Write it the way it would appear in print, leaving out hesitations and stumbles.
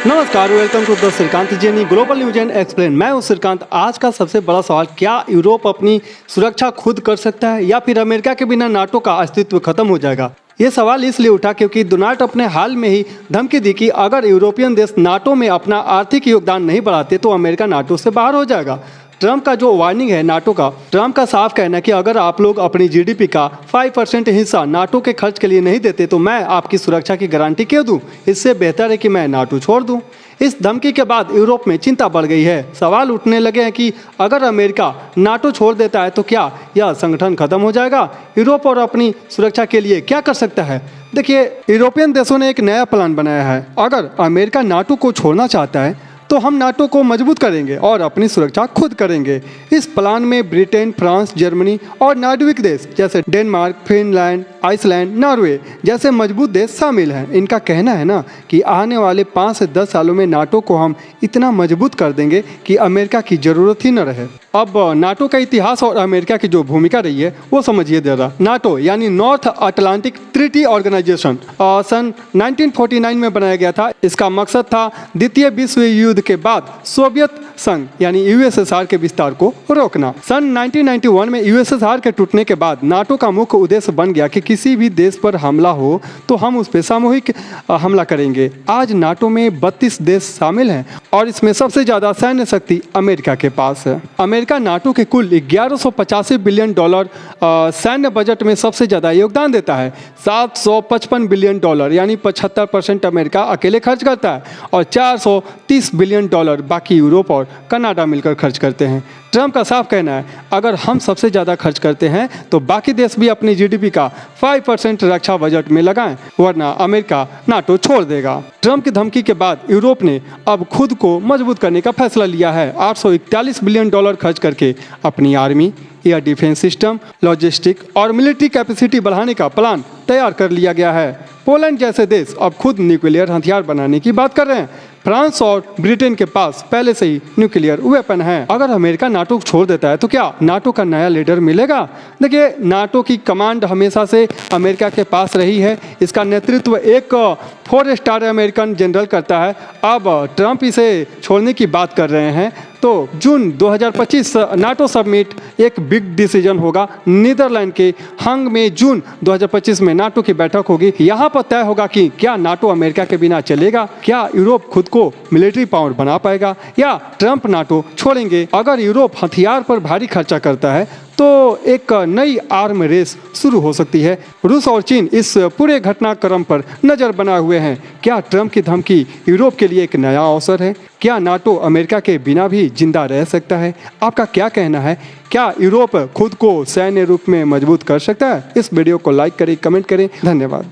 नमस्कार, welcome to the Shrikant Jeni global news and explain. मैं हूं श्रीकांत। आज का सबसे बड़ा सवाल, क्या यूरोप अपनी सुरक्षा खुद कर सकता है या फिर अमेरिका के बिना नाटो का अस्तित्व खत्म हो जाएगा? ये सवाल इसलिए उठा क्योंकि डोनाल्ड ट्रंप ने हाल में ही धमकी दी कि अगर यूरोपियन देश नाटो में अपना आर्थिक योगदान नहीं बढ़ाते तो अमेरिका नाटो से बाहर हो जाएगा। ट्रंप का जो वार्निंग है नाटो का, ट्रंप का साफ कहना है कि अगर आप लोग अपनी जीडीपी का 5% हिस्सा नाटो के खर्च के लिए नहीं देते तो मैं आपकी सुरक्षा की गारंटी क्यों दूं? इससे बेहतर है कि मैं नाटो छोड़ दूं। इस धमकी के बाद यूरोप में चिंता बढ़ गई है। सवाल उठने लगे हैं कि अगर अमेरिका नाटो छोड़ देता है तो क्या यह संगठन खत्म हो जाएगा? यूरोप और अपनी सुरक्षा के लिए क्या कर सकता है? देखिए, यूरोपियन देशों ने एक नया प्लान बनाया है। अगर अमेरिका नाटो को छोड़ना चाहता है तो हम नाटो को मजबूत करेंगे और अपनी सुरक्षा खुद करेंगे। इस प्लान में ब्रिटेन, फ्रांस, जर्मनी और नार्डिक देश जैसे डेनमार्क, फिनलैंड, आइसलैंड, नॉर्वे जैसे मजबूत देश शामिल हैं। इनका कहना है ना कि आने वाले 5 से 10 सालों में नाटो को हम इतना मजबूत कर देंगे कि अमेरिका की ज़रूरत ही न रहे। अब नाटो का इतिहास और अमेरिका की जो भूमिका रही है वो समझिए ज़रा। नाटो यानी नॉर्थ अटलांटिक ट्रीटी ऑर्गेनाइजेशन सन 1949 में बनाया गया था। इसका मकसद था द्वितीय विश्व युद्ध के बाद सोवियत संघ यानी यूएसएसआर के विस्तार को रोकना। सन 1991 में यूएसएसआर के टूटने के बाद नाटो का मुख्य उद्देश्य बन गया कि किसी भी देश पर हमला हो तो हम उस पर सामूहिक हमला करेंगे। आज नाटो में 32 देश शामिल हैं और इसमें सबसे ज़्यादा सैन्य शक्ति अमेरिका के पास है। अमेरिका नाटो के कुल 1185 बिलियन डॉलर सैन्य बजट में सबसे ज़्यादा योगदान देता है। 755 बिलियन डॉलर यानी 75% अमेरिका अकेले खर्च करता है और 430 बिलियन डॉलर बाकी यूरोप और कनाडा मिलकर खर्च करते हैं। ट्रंप का साफ कहना है, अगर हम सबसे ज़्यादा खर्च करते हैं तो बाकी देश भी अपनी जीडीपी का 5% रक्षा बजट में लगाएं, वरना अमेरिका नाटो छोड़ देगा। ट्रंप की धमकी के बाद यूरोप ने अब खुद को मजबूत करने का फैसला लिया है। 841 बिलियन डॉलर खर्च करके अपनी army, air defence system, logistic और मिलिट्री कैपेसिटी बढ़ाने का प्लान तैयार कर लिया गया है। पोलैंड जैसे देश अब खुद न्यूक्लियर हथियार बनाने की बात कर रहे हैं। फ्रांस और ब्रिटेन के पास पहले से ही न्यूक्लियर वेपन है। अगर अमेरिका नाटो छोड़ देता है तो क्या नाटो का नया लीडर मिलेगा? देखिए, नाटो की कमांड हमेशा से अमेरिका के पास रही है। इसका नेतृत्व एक 4 स्टार अमेरिकन जनरल करता है। अब ट्रंप इसे छोड़ने की बात कर रहे हैं तो जून 2025 नाटो समिट एक बिग डिसीजन होगा। नीदरलैंड के हंग में जून 2025 में नाटो की बैठक होगी। यहाँ पर तय होगा कि क्या नाटो अमेरिका के बिना चलेगा, क्या यूरोप खुद को मिलिट्री पावर बना पाएगा या ट्रंप नाटो छोड़ेंगे। अगर यूरोप हथियार पर भारी खर्चा करता है तो एक नई आर्म रेस शुरू हो सकती है। रूस और चीन इस पूरे घटनाक्रम पर नज़र बनाए हुए हैं। क्या ट्रंप की धमकी यूरोप के लिए एक नया अवसर है? क्या नाटो अमेरिका के बिना भी जिंदा रह सकता है? आपका क्या कहना है? क्या यूरोप खुद को सैन्य रूप में मजबूत कर सकता है? इस वीडियो को लाइक करें, कमेंट करें। धन्यवाद।